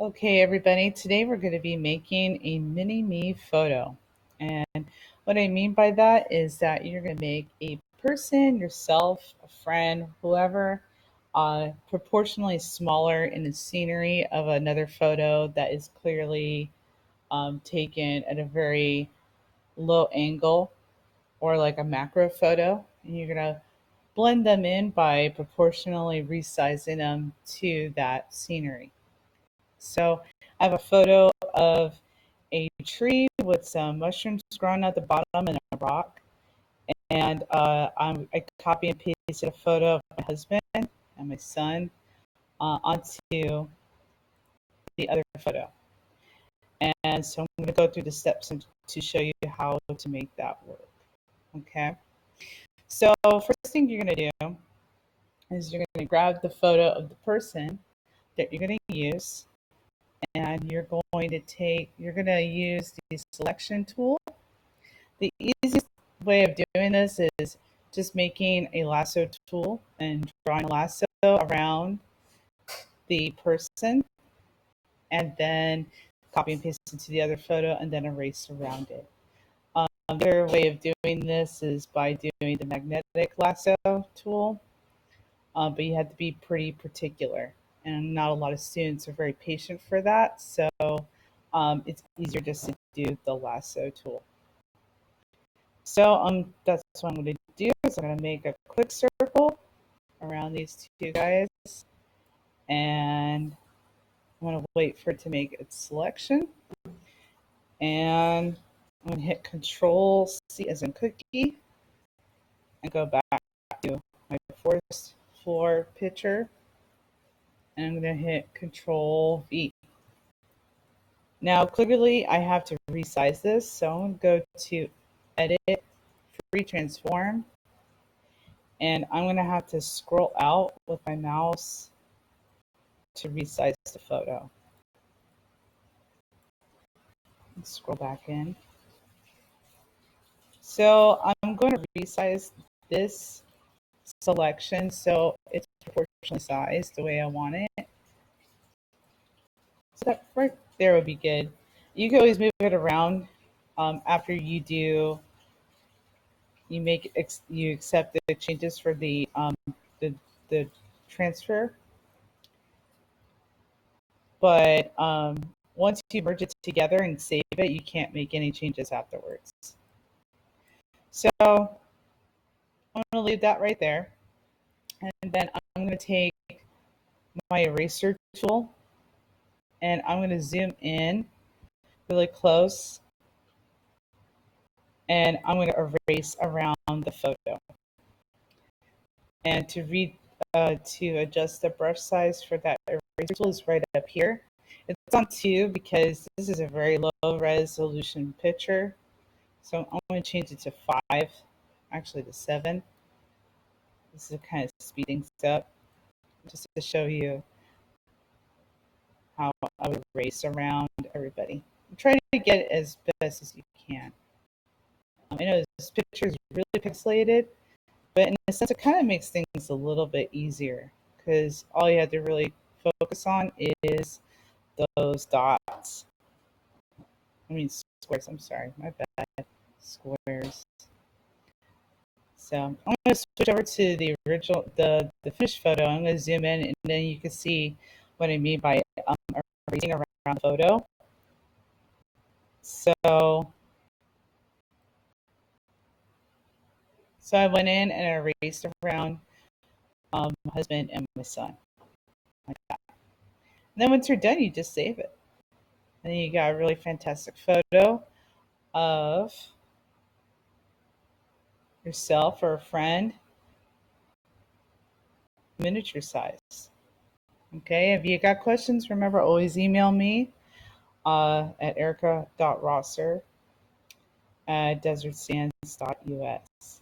Okay, everybody, today we're going to be making a mini me photo. And what I mean by that is that you're going to make a person, yourself, a friend, whoever, proportionally smaller in the scenery of another photo that is clearly taken at a very low angle or like a macro photo. And you're going to blend them in by proportionally resizing them to that scenery. So I have a photo of a tree with some mushrooms growing at the bottom and a rock. And I copy and pasted a photo of my husband and my son onto the other photo. And so I'm going to go through the steps to show you how to make that work. Okay. So first thing you're going to do is you're going to grab the photo of the person that you're going to use, and you're going to use the selection tool. The easiest way of doing this is just making a lasso tool and drawing a lasso around the person, and then copy and paste it to the other photo and then erase around it. The other way of doing this is by doing the magnetic lasso tool, but you have to be pretty particular, and not a lot of students are very patient for that, so it's easier just to do the lasso tool. So that's what I'm going to do is I'm going to make a quick circle around these two guys, and I'm going to wait for it to make its selection, and I'm going to hit Control C as in cookie and go back to my forest floor picture, and I'm going to hit Control V. Now clearly I have to resize this, so I'm going to go to Edit, Free Transform, and I'm going to have to scroll out with my mouse to resize the photo. Let's scroll back in. So I'm going to resize this selection so it's proportionally sized the way I want it. So that right there would be good. You can always move it around after you accept the changes for the, the transfer. But once you merge it together and save it, you can't make any changes afterwards. So I'm going to leave that right there. And then I'm going to take my eraser tool and I'm going to zoom in really close, and I'm going to erase around the photo. And to adjust the brush size for that eraser tool is right up here. It's on 2 because this is a very low resolution picture. So I'm going to change it to 5, actually to 7. This is kind of speeding up just to show you how I would erase around everybody. Try to get it as best as you can. I know this picture is really pixelated, but in a sense, it kind of makes things a little bit easier because all you have to really focus on is those dots. I mean, squares. I'm sorry, my bad. Squares. So I'm going to switch over to the original, the finished photo. I'm going to zoom in, and then you can see what I mean by erasing around the photo. So I went in and erased around my husband and my son, like that. And then once you're done, you just save it. And then you got a really fantastic photo of yourself or a friend, miniature size. Okay, if you got questions, remember always email me at erica.rosser@desertsands.us.